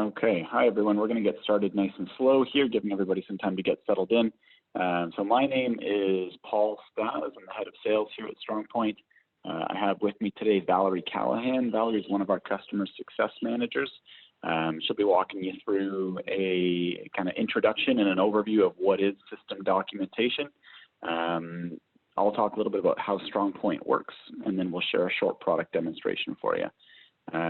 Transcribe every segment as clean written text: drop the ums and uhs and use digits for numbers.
Okay, hi everyone. We're going to get started nice and slow here, giving everybody some time to get settled in. So my name is Paul Stas. I'm the head of sales here at StrongPoint. I have with me today Valerie Callahan. Valerie is one of our customer success managers. She'll be walking you through a kind of introduction and an overview of what is system documentation. I'll talk a little bit about how StrongPoint works, and then we'll share a short product demonstration for you.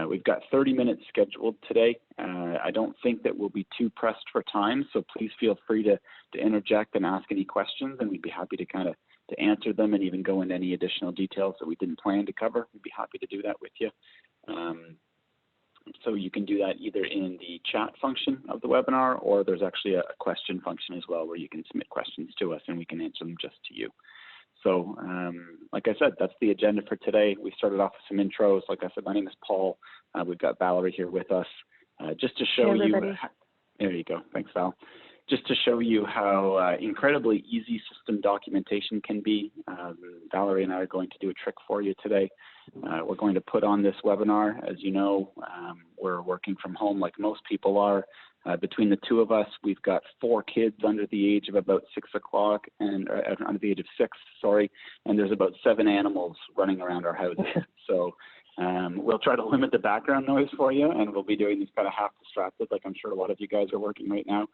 We've got 30 minutes scheduled today. I don't think that we'll be too pressed for time, so please feel free to interject and ask any questions, and we'd be happy to to answer them and even go into any additional details that we didn't plan to cover. We'd be happy to do that with you. So you can do that either in the chat function of the webinar, or there's actually a question function as well where you can submit questions to us and we can answer them just to you. So, like I said, that's the agenda for today. We started off with some intros. Like I said, my name is Paul. We've got Valerie here with us. Just to show you, there you go. Thanks, Val. Just to show you how incredibly easy system documentation can be. Valerie and I are going to do a trick for you today. We're going to put on this webinar. As you know, we're working from home like most people are. Between the two of us, we've got 4 kids under the age of about 6 o'clock, and under the age of 6, sorry, and there's about 7 animals running around our house. So we'll try to limit the background noise for you, and we'll be doing these kind of half distracted, like I'm sure a lot of you guys are working right now.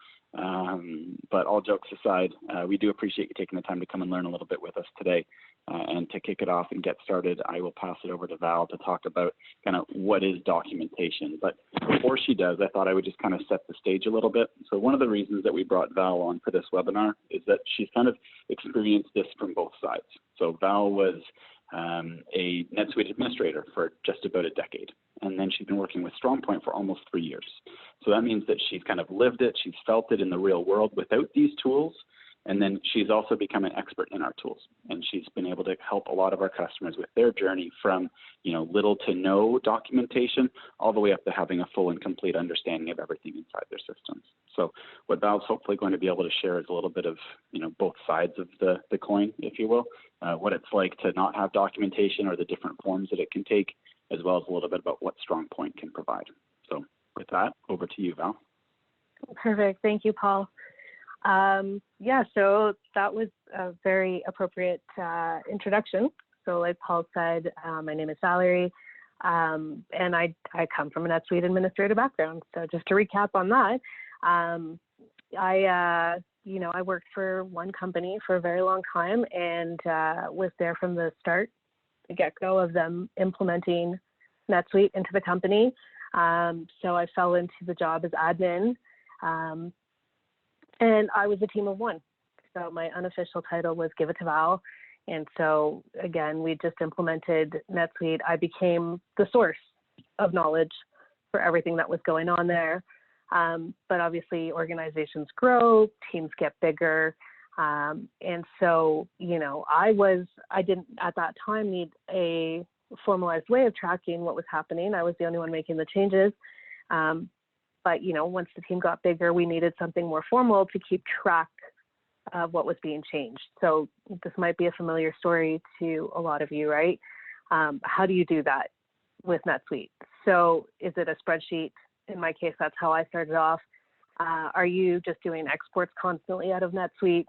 But all jokes aside, we do appreciate you taking the time to come and learn a little bit with us today. And to kick it off and get started, I will pass it over to Val to talk about kind of what is documentation. But before she does, I thought I would just kind of set the stage a little bit. So one of the reasons that we brought Val on for this webinar is that she's kind of experienced this from both sides. So Val was a NetSuite administrator for just about a decade. And then she's been working with StrongPoint for almost 3 years. So that means that she's kind of lived it, she's felt it in the real world without these tools. And then she's also become an expert in our tools. And she's been able to help a lot of our customers with their journey from, little to no documentation, all the way up to having a full and complete understanding of everything inside their systems. So what Val's hopefully going to be able to share is a little bit of, both sides of the coin, if you will, what it's like to not have documentation or the different forms that it can take, as well as a little bit about what StrongPoint can provide. So with that, over to you, Val. Perfect. Thank you, Paul. Yeah, so that was a very appropriate introduction. So like Paul said, my name is Valerie, and I come from a NetSuite administrator background. So just to recap on that, I worked for one company for a very long time and was there from the start, the get-go of them implementing NetSuite into the company. So I fell into the job as admin. And I was a team of one. So my unofficial title was Give It to Val. And so again, we just implemented NetSuite. I became the source of knowledge for everything that was going on there. But obviously organizations grow, teams get bigger. And so, I didn't at that time need a formalized way of tracking what was happening. I was the only one making the changes. But, once the team got bigger, we needed something more formal to keep track of what was being changed. So this might be a familiar story to a lot of you, right? How do you do that with NetSuite? So is it a spreadsheet? In my case, that's how I started off. Are you just doing exports constantly out of NetSuite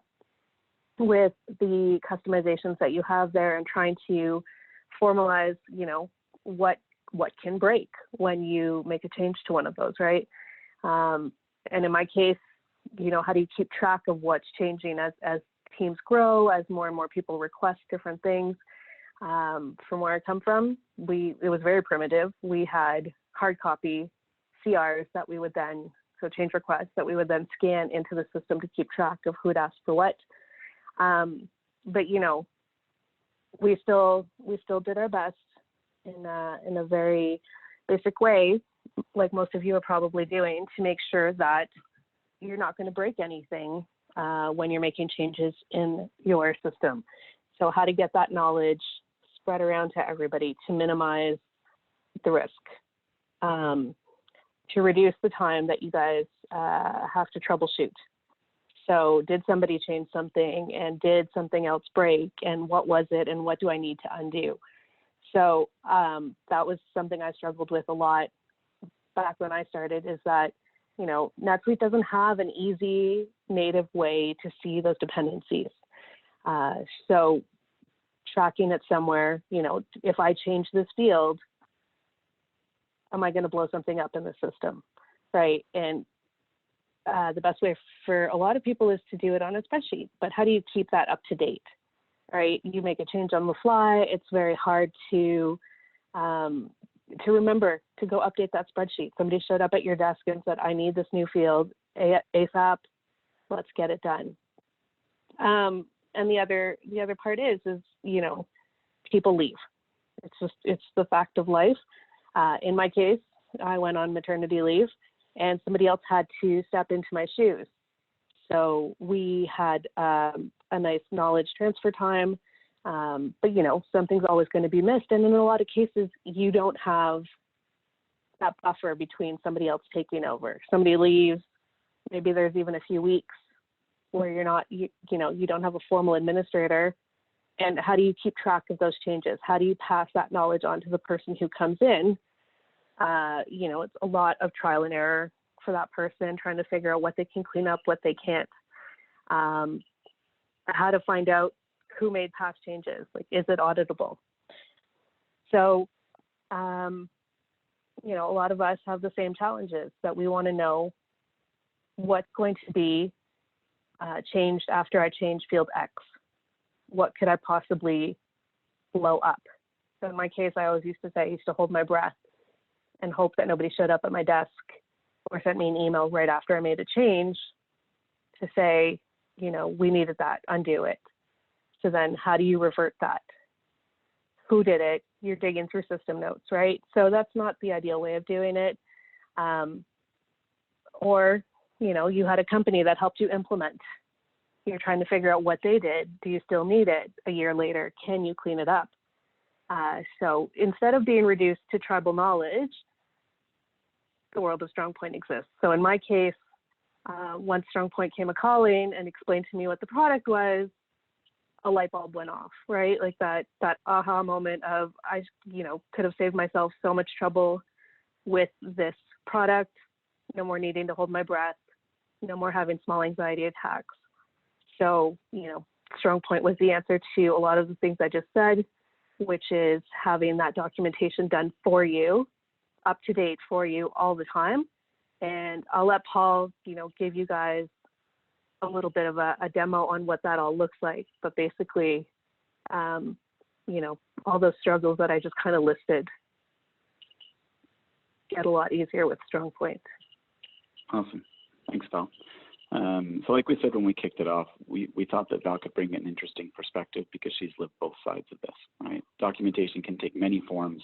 with the customizations that you have there and trying to formalize, what can break when you make a change to one of those, right? And in my case, how do you keep track of what's changing as teams grow, as more and more people request different things? From where I come from, it was very primitive. We had hard copy CRs that we would then, so change requests that we would then scan into the system to keep track of who had asked for what. But we still did our best in a very basic way, like most of you are probably doing, to make sure that you're not going to break anything when you're making changes in your system. So how to get that knowledge spread around to everybody to minimize the risk, to reduce the time that you guys have to troubleshoot. So did somebody change something, and did something else break, and what was it, and what do I need to undo? So that was something I struggled with a lot back when I started is that, you know, NetSuite doesn't have an easy native way to see those dependencies. So tracking it somewhere, you know, if I change this field, am I going to blow something up in the system, right? And the best way for a lot of people is to do it on a spreadsheet, but how do you keep that up to date, right? You make a change on the fly. It's very hard to remember to go update that spreadsheet. Somebody showed up at your desk and said, I need this new field ASAP. Let's get it done. And the other part is, you know, people leave. It's the fact of life. In my case, I went on maternity leave and somebody else had to step into my shoes. So we had a nice knowledge transfer time. But, you know, something's always going to be missed. And in a lot of cases, you don't have that buffer between somebody else taking over. Somebody leaves, maybe there's even a few weeks where you're not, you know, you don't have a formal administrator. And how do you keep track of those changes? How do you pass that knowledge on to the person who comes in? You know, it's a lot of trial and error for that person, trying to figure out what they can clean up, what they can't, how to find out who made past changes, like, is it auditable? So, you know, a lot of us have the same challenges that we want to know what's going to be changed after I change field X. What could I possibly blow up? So in my case, I always used to say, I used to hold my breath and hope that nobody showed up at my desk or sent me an email right after I made a change to say, you know, we needed that, undo it. So then how do you revert that? Who did it? You're digging through system notes, right? So that's not the ideal way of doing it. Or, you know, you had a company that helped you implement. You're trying to figure out what they did. Do you still need it a year later? Can you clean it up? So instead of being reduced to tribal knowledge, the world of StrongPoint exists. So in my case, once StrongPoint came a-calling and explained to me what the product was, a light bulb went off, right? Like that aha moment of, I, you know, could have saved myself so much trouble with this product. No more needing to hold my breath, no more having small anxiety attacks. So, you know, StrongPoint was the answer to a lot of the things I just said, which is having that documentation done for you, up to date for you all the time. And I'll let Paul, you know, give you guys a little bit of a demo on what that all looks like. But basically, you know, all those struggles that I just kind of listed get a lot easier with StrongPoint. Awesome. Thanks, Val. So like we said when we kicked it off, we thought that Val could bring an interesting perspective because she's lived both sides of this, right? Documentation can take many forms,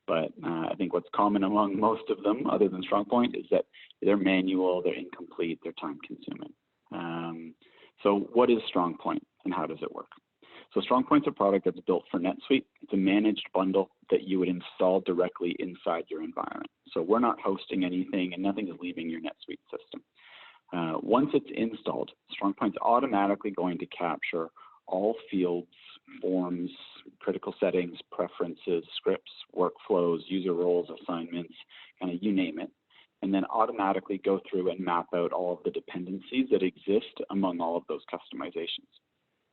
but I think what's common among most of them, other than StrongPoint, is that they're manual, they're incomplete, they're time-consuming. So what is StrongPoint and how does it work? So StrongPoint's a product that's built for NetSuite. It's a managed bundle that you would install directly inside your environment. So we're not hosting anything and nothing is leaving your NetSuite system. Once it's installed, StrongPoint's automatically going to capture all fields, forms, critical settings, preferences, scripts, workflows, user roles, assignments, kind of you name it, and then automatically go through and map out all of the dependencies that exist among all of those customizations.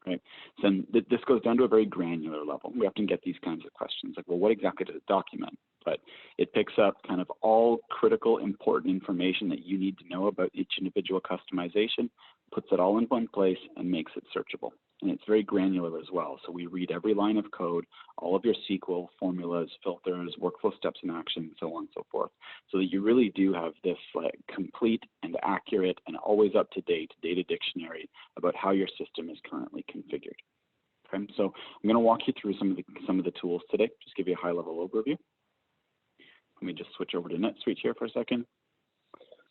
Right. So this goes down to a very granular level. We often get these kinds of questions like, well, what exactly does it document? But it picks up kind of all critical, important information that you need to know about each individual customization, puts it all in one place and makes it searchable. And it's very granular as well. So we read every line of code, all of your SQL formulas, filters, workflow steps in action, so on and so forth, so that you really do have this like complete and accurate and always up-to-date data dictionary about how your system is currently configured. Okay, so I'm going to walk you through some of the tools today, just give you a high-level overview. Let me just switch over to NetSuite here for a second.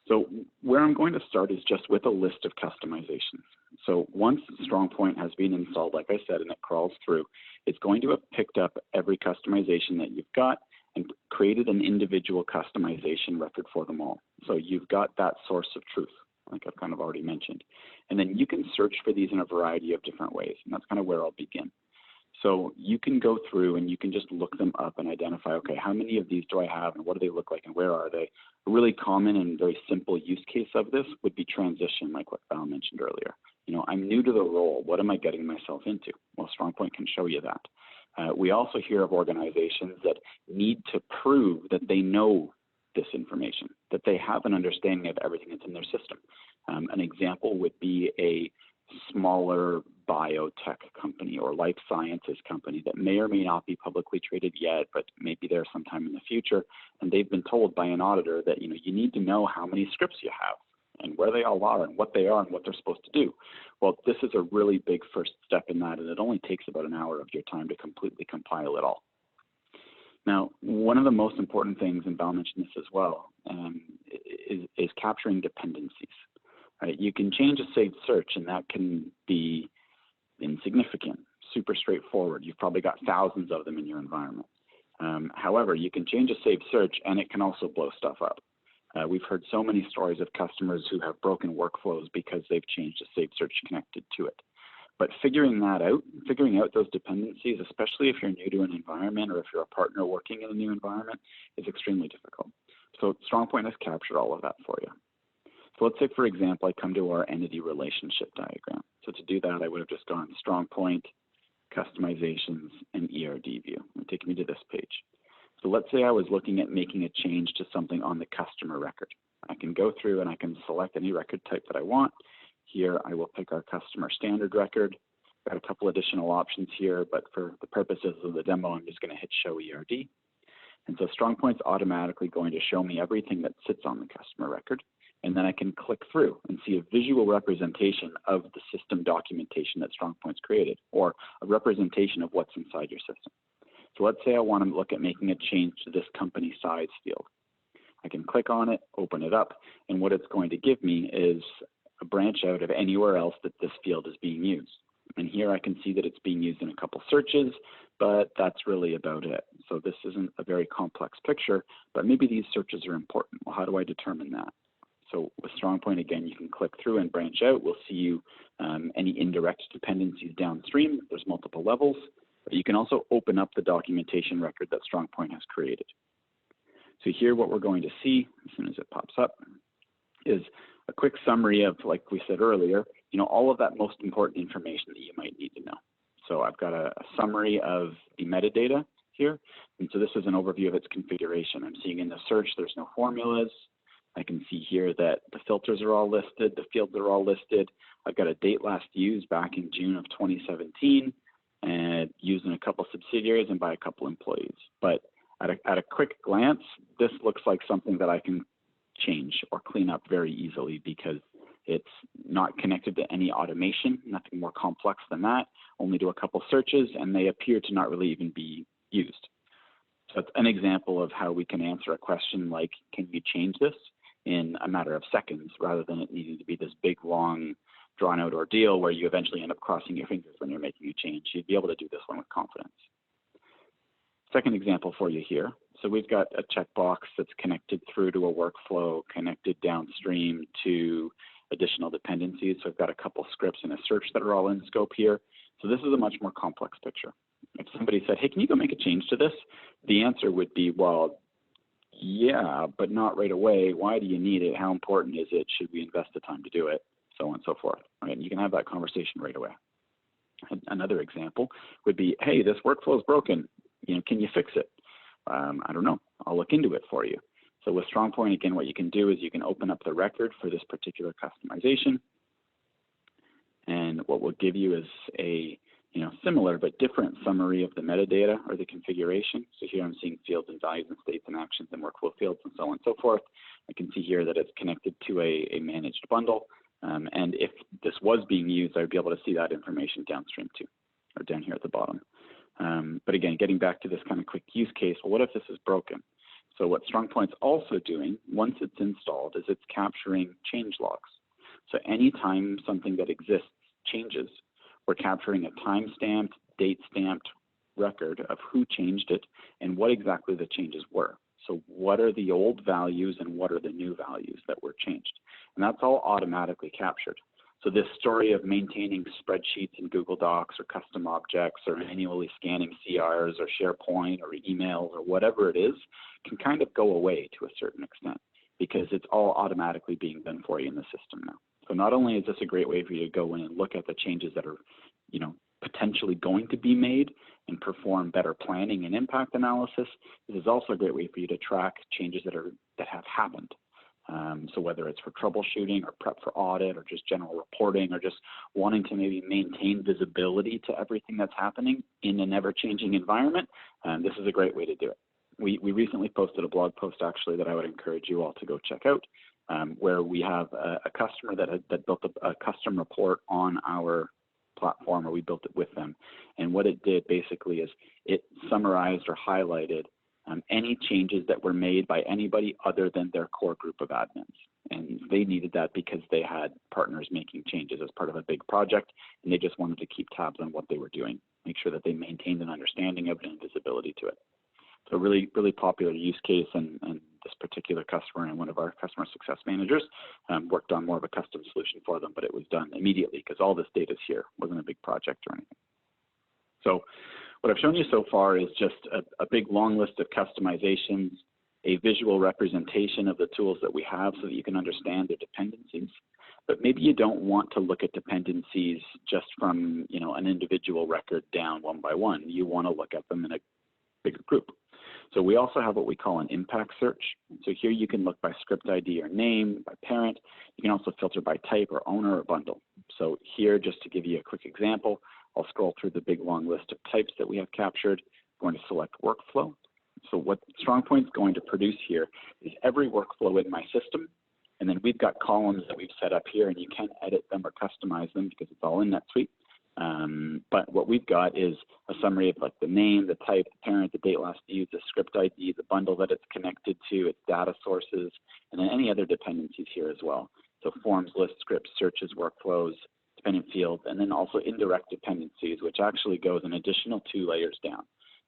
So where I'm going to start is just with a list of customizations. So once StrongPoint has been installed, like I said, and it crawls through, it's going to have picked up every customization that you've got and created an individual customization record for them all. So you've got that source of truth, like I've kind of already mentioned. And then you can search for these in a variety of different ways, and that's kind of where I'll begin. So you can go through and you can just look them up and identify, okay, how many of these do I have and what do they look like and where are they? A really common and very simple use case of this would be transition, like what Val mentioned earlier. I'm new to the role. What am I getting myself into? Well, StrongPoint can show you that. We also hear of organizations that need to prove that they know this information, that they have an understanding of everything that's in their system. An example would be a smaller biotech company or life sciences company that may or may not be publicly traded yet, but maybe there sometime in the future. And they've been told by an auditor that, you need to know how many scripts you have and where they all are and what they are and what they're supposed to do. Well, this is a really big first step in that, and it only takes about an hour of your time to completely compile it all. Now, one of the most important things, and Val mentioned this as well, is capturing dependencies. Right? You can change a saved search, and that can be insignificant, super straightforward. You've probably got thousands of them in your environment. However, you can change a saved search, and it can also blow stuff up. We've heard so many stories of customers who have broken workflows because they've changed a saved search connected to it. But figuring out those dependencies, especially if you're new to an environment or if you're a partner working in a new environment, is extremely difficult. So StrongPoint has captured all of that for you. So let's say, for example, I come to our entity relationship diagram. So to do that, I would have just gone StrongPoint, Customizations, and ERD View. It'll take me to this page. So let's say I was looking at making a change to something on the customer record. I can go through and I can select any record type that I want. Here, I will pick our customer standard record. Got a couple additional options here, but for the purposes of the demo, I'm just going to hit Show ERD. And so StrongPoint's automatically going to show me everything that sits on the customer record. And then I can click through and see a visual representation of the system documentation that StrongPoint's created, or a representation of what's inside your system. So let's say I want to look at making a change to this company size field. I can click on it, open it up, and what it's going to give me is a branch out of anywhere else that this field is being used. And here I can see that it's being used in a couple searches, but that's really about it. So this isn't a very complex picture, but maybe these searches are important. Well, how do I determine that? So with StrongPoint, again, you can click through and branch out. We'll see you any indirect dependencies downstream. There's multiple levels. But you can also open up the documentation record that StrongPoint has created. So here what we're going to see, as soon as it pops up, is a quick summary of, like we said earlier, all of that most important information that you might need to know. So I've got a summary of the metadata here. And so this is an overview of its configuration. I'm seeing in the search there's no formulas. I can see here that the filters are all listed, the fields are all listed. I've got a date last used back in June of 2017, and used in a couple subsidiaries and by a couple employees. But at a quick glance, this looks like something that I can change or clean up very easily because it's not connected to any automation, nothing more complex than that, only do a couple searches, and they appear to not really even be used. So it's an example of how we can answer a question like, can you change this, in a matter of seconds, rather than it needing to be this big, long, drawn-out ordeal where you eventually end up crossing your fingers when you're making a change. You'd be able to do this one with confidence. Second example for you here. So we've got a checkbox that's connected through to a workflow, connected downstream to additional dependencies. So I've got a couple scripts and a search that are all in scope here. So this is a much more complex picture. If somebody said, hey, can you go make a change to this? The answer would be, well, yeah, but not right away. Why do you need it? How important is it? Should we invest the time to do it? So on and so forth. Right? And you can have that conversation right away. Another example would be, hey, this workflow is broken. Can you fix it? I don't know. I'll look into it for you. So with StrongPoint, again, what you can do is you can open up the record for this particular customization. And what we'll give you is a similar but different summary of the metadata or the configuration. So here I'm seeing fields and values and states and actions and workflow fields and so on and so forth. I can see here that it's connected to a managed bundle. And if this was being used, I would be able to see that information downstream too, or down here at the bottom. But again, getting back to this kind of quick use case, well, what if this is broken? So what StrongPoint's also doing, once it's installed, is it's capturing change logs. So anytime something that exists changes, we're capturing a time-stamped, date-stamped record of who changed it and what exactly the changes were. So what are the old values and what are the new values that were changed? And that's all automatically captured. So this story of maintaining spreadsheets in Google Docs or custom objects or manually scanning CRs or SharePoint or emails or whatever it is can kind of go away to a certain extent because it's all automatically being done for you in the system now. So not only is this a great way for you to go in and look at the changes that are, potentially going to be made and perform better planning and impact analysis, this is also a great way for you to track changes that have happened. So whether it's for troubleshooting or prep for audit or just general reporting or just wanting to maybe maintain visibility to everything that's happening in an ever-changing environment, this is a great way to do it. We recently posted a blog post actually that I would encourage you all to go check out, where we have a customer that built a custom report on our platform, or we built it with them. And what it did basically is it summarized or highlighted any changes that were made by anybody other than their core group of admins. And they needed that because they had partners making changes as part of a big project, and they just wanted to keep tabs on what they were doing, make sure that they maintained an understanding of it and visibility to it. So really, really popular use case, and this particular customer and one of our customer success managers worked on more of a custom solution for them, but it was done immediately because all this data is here. It wasn't a big project or anything. So what I've shown you so far is just a big long list of customizations, a visual representation of the tools that we have so that you can understand their dependencies. But maybe you don't want to look at dependencies just from an individual record down one by one. You want to look at them in a bigger group. So we also have what we call an impact search. So here you can look by script ID or name, by parent. You can also filter by type or owner or bundle. So here, just to give you a quick example, I'll scroll through the big long list of types that we have captured. I'm going to select workflow. So what StrongPoint's going to produce here is every workflow in my system, and then we've got columns that we've set up here, and you can edit them or customize them because it's all in NetSuite. But what we've got is a summary of like the name, the type, the parent, the date last used, the script ID, the bundle that it's connected to, its data sources, and then any other dependencies here as well. So forms, lists, scripts, searches, workflows, dependent fields, and then also indirect dependencies, which actually goes an additional 2 layers down.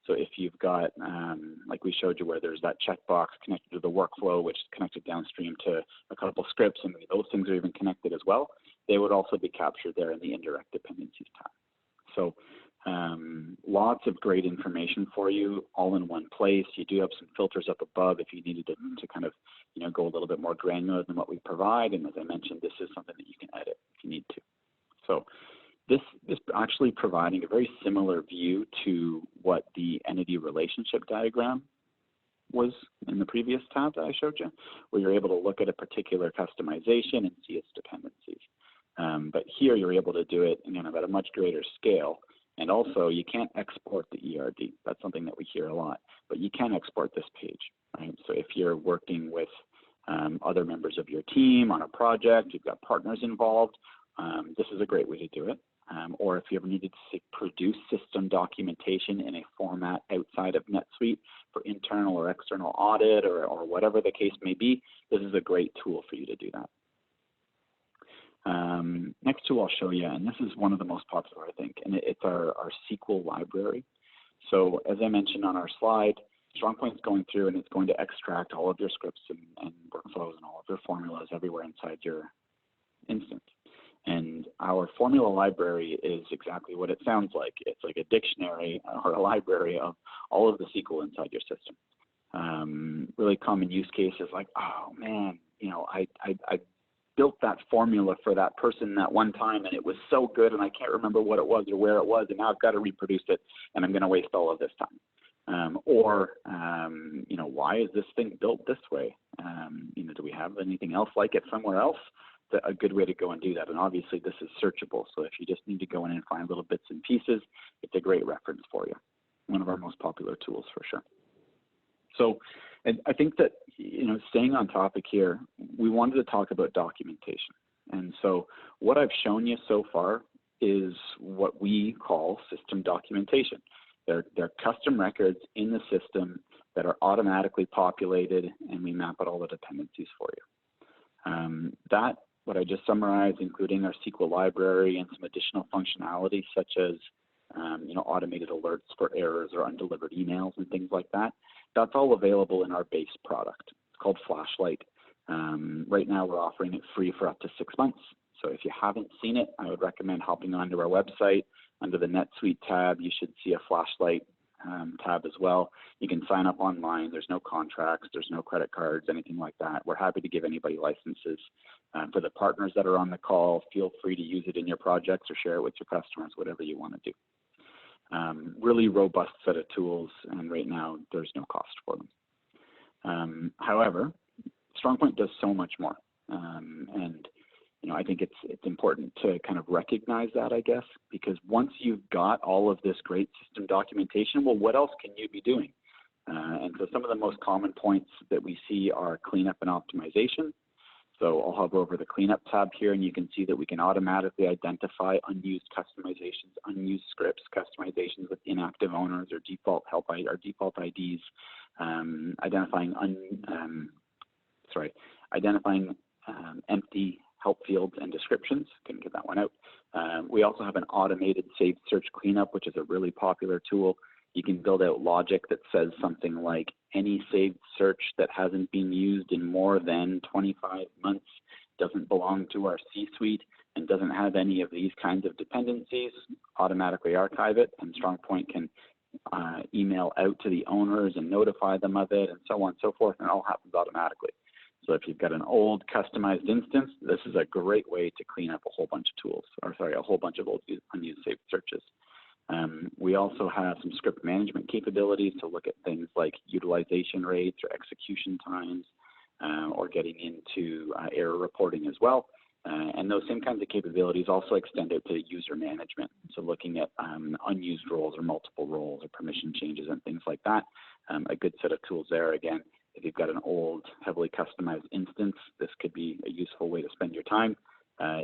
So if you've got, like we showed you, where there's that checkbox connected to the workflow, which is connected downstream to a couple scripts, and those things are even connected as well, they would also be captured there in the indirect dependencies tab. So lots of great information for you all in one place. You do have some filters up above if you needed to kind of go a little bit more granular than what we provide. And as I mentioned, this is something that you can edit if you need to. So this is actually providing a very similar view to what the entity relationship diagram was in the previous tab that I showed you, where you're able to look at a particular customization and see its dependencies. But here you're able to do it at a much greater scale. And also you can't export the ERD. That's something that we hear a lot, but you can export this page, right? So if you're working with other members of your team on a project, you've got partners involved, this is a great way to do it. Or if you ever needed to produce system documentation in a format outside of NetSuite for internal or external audit or whatever the case may be, this is a great tool for you to do that. Next tool I'll show you, and this is one of the most popular, I think, and it's our SQL library. So as I mentioned on our slide, StrongPoint's going through and it's going to extract all of your scripts and workflows and all of your formulas everywhere inside your instance. And our formula library is exactly what it sounds like. It's like a dictionary or a library of all of the SQL inside your system. Really common use cases like, oh man, I built that formula for that person that one time and it was so good and I can't remember what it was or where it was, and now I've got to reproduce it and I'm going to waste all of this time. Why is this thing built this way? Do we have anything else like it somewhere else? A good way to go and do that. And obviously this is searchable. So if you just need to go in and find little bits and pieces, it's a great reference for you. One of our most popular tools for sure. So I think that, staying on topic here, we wanted to talk about documentation. And so what I've shown you so far is what we call system documentation. They're custom records in the system that are automatically populated, and we map out all the dependencies for you. What I just summarized, including our SQL library and some additional functionality such as automated alerts for errors or undelivered emails and things like that, that's all available in our base product. It's called Flashlight. Right now we're offering it free for up to 6 months. So if you haven't seen it, I would recommend hopping onto our website. Under the NetSuite tab, you should see a flashlight tab as well. You can sign up online. There's no contracts, there's no credit cards, anything like that. We're happy to give anybody licenses. For the partners that are on the call, feel free to use it in your projects or share it with your customers, whatever you want to do. Really robust set of tools, and right now there's no cost for them. However, StrongPoint does so much more, and I think it's important to kind of recognize that, I guess, because once you've got all of this great system documentation, well, what else can you be doing? And so some of the most common points that we see are cleanup and optimization. So I'll hover over the cleanup tab here, and you can see that we can automatically identify unused customizations, unused scripts, customizations with inactive owners or default default IDs, identifying empty help fields and descriptions. Couldn't get that one out. We also have an automated saved search cleanup, which is a really popular tool. You can build out logic that says something like any saved search that hasn't been used in more than 25 months doesn't belong to our C-suite and doesn't have any of these kinds of dependencies, automatically archive it, and StrongPoint can email out to the owners and notify them of it, and so on and so forth, and it all happens automatically. So if you've got an old customized instance, this is a great way to clean up a whole bunch of tools, a whole bunch of old unused saved searches. We also have some script management capabilities to look at things like utilization rates or execution times, or getting into error reporting as well. And those same kinds of capabilities also extend out to user management. So looking at unused roles or multiple roles or permission changes and things like that. A good set of tools there. Again, if you've got an old, heavily customized instance, this could be a useful way to spend your time.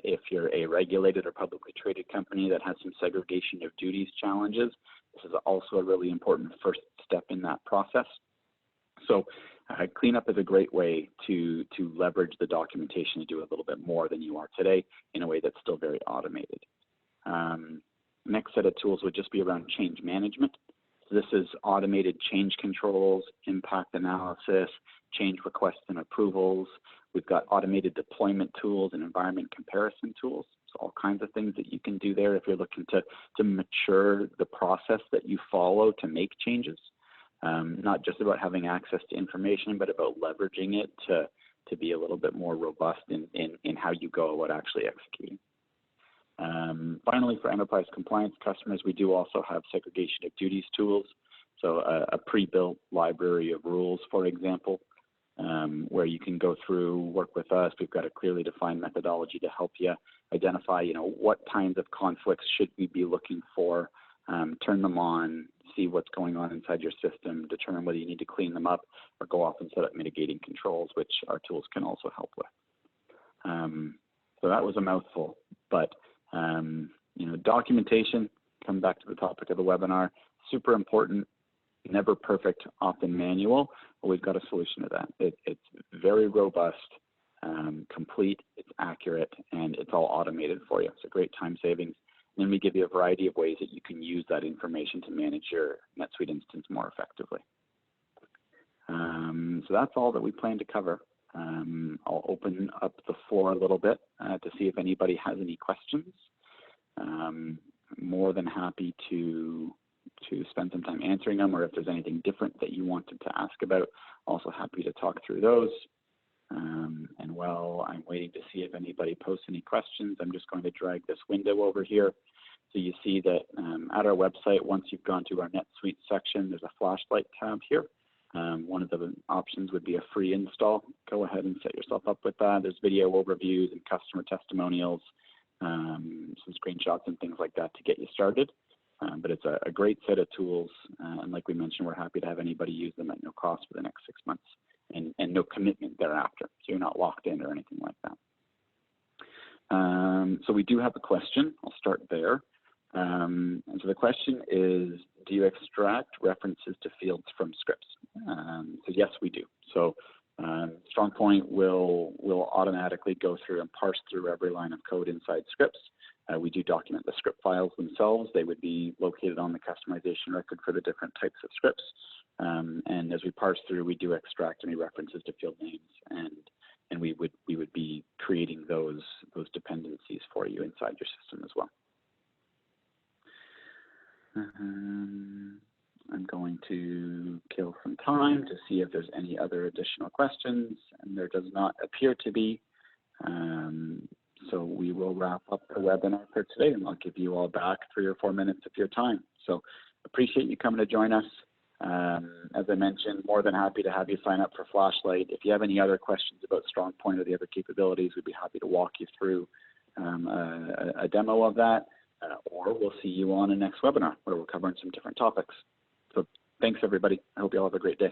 If you're a regulated or publicly traded company that has some segregation of duties challenges, this is also a really important first step in that process. So cleanup is a great way to leverage the documentation to do a little bit more than you are today in a way that's still very automated. Next set of tools would just be around change management. So this is automated change controls, impact analysis, change requests and approvals. We've got automated deployment tools and environment comparison tools. So all kinds of things that you can do there if you're looking to mature the process that you follow to make changes. Not just about having access to information, but about leveraging it to be a little bit more robust in how you go about actually executing. Finally, for enterprise compliance customers, we do also have segregation of duties tools. So a pre-built library of rules, for example, where you can go through, work with us. We've got a clearly defined methodology to help you identify, what kinds of conflicts should we be looking for, turn them on, see what's going on inside your system, determine whether you need to clean them up, or go off and set up mitigating controls, which our tools can also help with. So that was a mouthful, but documentation, come back to the topic of the webinar, super important, never perfect, often manual, but we've got a solution to that. It's very robust, complete, it's accurate, and it's all automated for you. It's a great time savings. And then we give you a variety of ways that you can use that information to manage your NetSuite instance more effectively. So that's all that we plan to cover. I'll open up the floor a little bit to see if anybody has any questions. More than happy to spend some time answering them, or if there's anything different that you wanted to ask about, also happy to talk through those. And while I'm waiting to see if anybody posts any questions, I'm just going to drag this window over here. So you see that at our website, once you've gone to our NetSuite section, there's a flashlight tab here. One of the options would be a free install. Go ahead and set yourself up with that. There's video overviews and customer testimonials, some screenshots and things like that to get you started. But it's a great set of tools. And like we mentioned, we're happy to have anybody use them at no cost for the next 6 months and no commitment thereafter. So you're not locked in or anything like that. So we do have a question. I'll start there. And so the question is, do you extract references to fields from scripts? So yes, we do. So StrongPoint will automatically go through and parse through every line of code inside scripts. We do document the script files themselves. They would be located on the customization record for the different types of scripts. And as we parse through, we do extract any references to field names and we would be creating those dependencies for you inside your system as well. I'm going to kill some time to see if there's any other additional questions, and there does not appear to be. So we will wrap up the webinar for today, and I'll give you all back 3 or 4 minutes of your time. So appreciate you coming to join us. As I mentioned, more than happy to have you sign up for Flashlight. If you have any other questions about StrongPoint or the other capabilities, we'd be happy to walk you through a demo of that, or we'll see you on the next webinar where we're covering some different topics. So thanks, everybody. I hope you all have a great day.